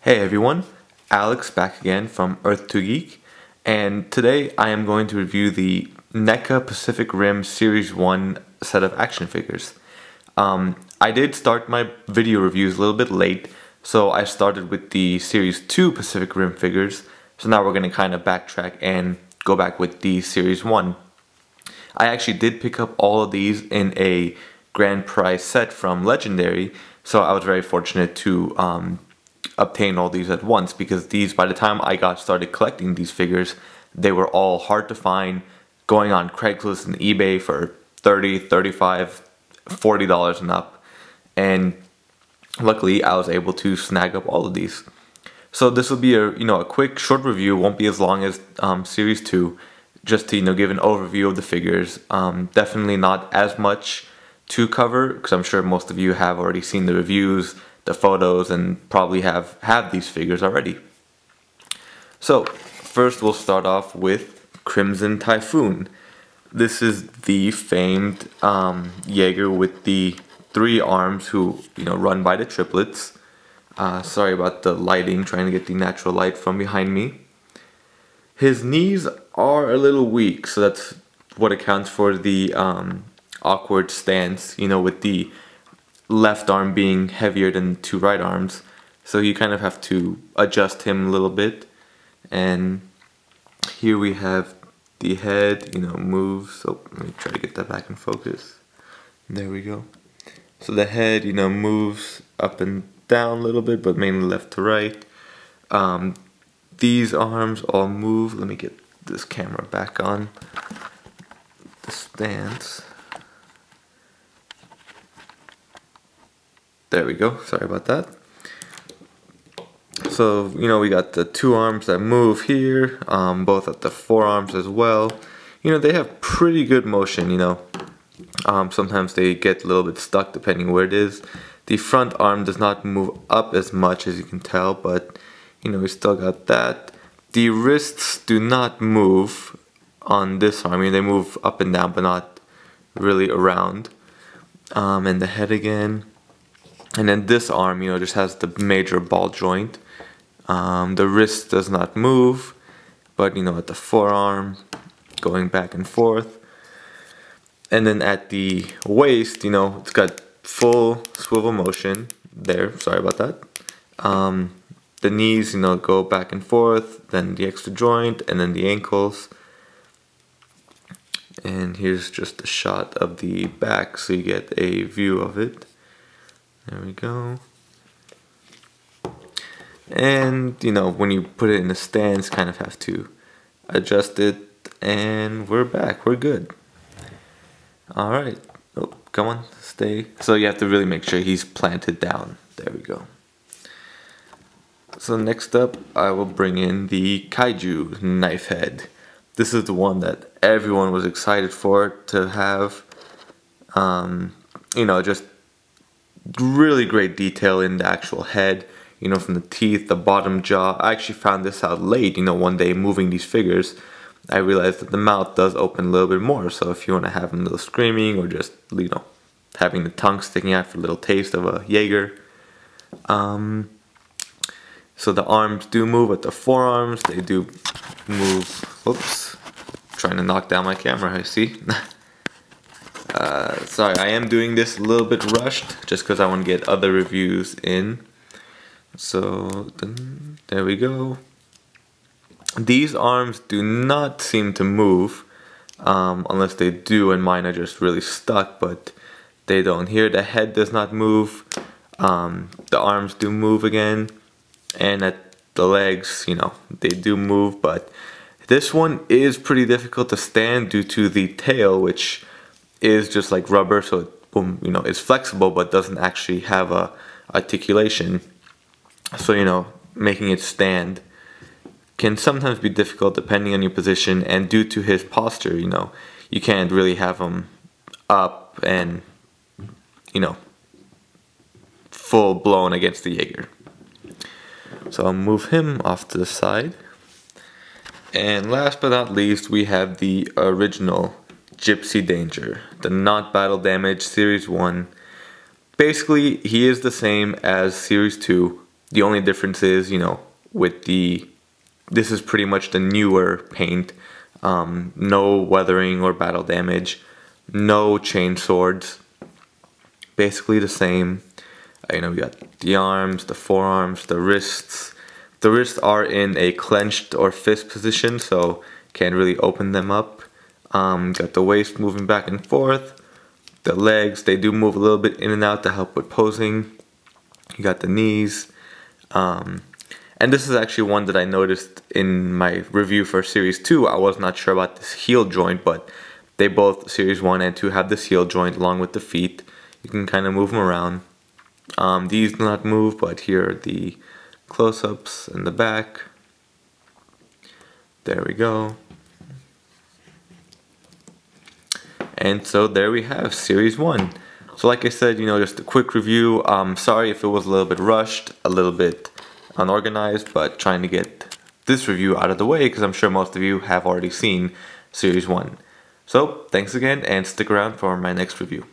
Hey everyone, Alex back again from Earth to Geek, and today I am going to review the NECA Pacific Rim Series 1 set of action figures. I did start my video reviews a little bit late, so I started with the Series 2 Pacific Rim figures, so now we're going to kind of backtrack and go back with the Series 1. I actually did pick up all of these in a grand prize set from Legendary, so I was very fortunate to obtain all these at once, because these, by the time I got started collecting these figures, they were all hard to find, going on Craigslist and eBay for $30, $35, $40 and up, and luckily I was able to snag up all of these. So this will be a quick short review. It won't be as long as Series 2, just to give an overview of the figures. Definitely not as much to cover, because I'm sure most of you have already seen the reviews, the photos, and probably have these figures already. So first we'll start off with Crimson Typhoon. This is the famed Jaeger with the 3 arms who run by the triplets. Sorry about the lighting, trying to get the natural light from behind me. His knees are a little weak, so that's what accounts for the awkward stance, with the left arm being heavier than the 2 right arms. So you kind of have to adjust him a little bit. And here we have the head, moves. So let me try to get that back in focus. There we go. So the head, moves up and down a little bit, but mainly left to right. These arms all move. Let me get this camera back on the stance. There we go, sorry about that. So, we got the 2 arms that move here, both at the forearms as well. They have pretty good motion, sometimes they get a little bit stuck depending where it is. The front arm does not move up as much, as you can tell, but we still got that. The wrists do not move on this arm. They move up and down, but not really around. And the head again. And then this arm, just has the major ball joint. The wrist does not move, but at the forearm, going back and forth. And then at the waist, it's got full swivel motion there. Sorry about that. The knees, go back and forth, then the extra joint, and then the ankles. And here's just a shot of the back, so you get a view of it. There we go. And when you put it in a stance, kind of have to adjust it, and we're back, we're good. Alright, oh, come on, stay. So you have to really make sure he's planted down. There we go. So next up, I will bring in the Kaiju Knife head. This is the one that everyone was excited for to have. Just really great detail in the actual head, from the teeth, the bottom jaw. I actually found this out late, one day moving these figures. I realized that the mouth does open a little bit more, so if you want to have him a little screaming, or just, having the tongue sticking out for a little taste of a Jaeger. So the arms do move at the forearms, they do move. Oops, trying to knock down my camera, I see. Sorry, I am doing this a little bit rushed, just because I want to get other reviews in. So, there we go. These arms do not seem to move, unless they do, and mine are just really stuck, but they don't. Here, the head does not move, the arms do move again, and at the legs, they do move, but this one is pretty difficult to stand due to the tail, which is just like rubber, so it, it's flexible but doesn't actually have a articulation. So making it stand can sometimes be difficult depending on your position, and due to his posture, you can't really have him up and full blown against the Jaeger. So I'll move him off to the side. And last but not least, we have the original Gypsy Danger, the not battle damage Series 1. Basically, he is the same as Series 2. The only difference is, with this is pretty much the newer paint. No weathering or battle damage, no chain swords, basically the same. We got the arms, the forearms, the wrists. The wrists are in a clenched or fist position, so can't really open them up. Got the waist moving back and forth. The legs, they do move a little bit in and out to help with posing. You got the knees. And this is actually one that I noticed in my review for Series 2. I was not sure about this heel joint, but they both, Series 1 and 2, have this heel joint along with the feet. You can kind of move them around. These do not move, but here are the close-ups in the back. There we go. And so there we have Series 1. So like I said, just a quick review. Sorry if it was a little bit rushed, a little bit unorganized, but trying to get this review out of the way because I'm sure most of you have already seen Series 1. So thanks again, and stick around for my next review.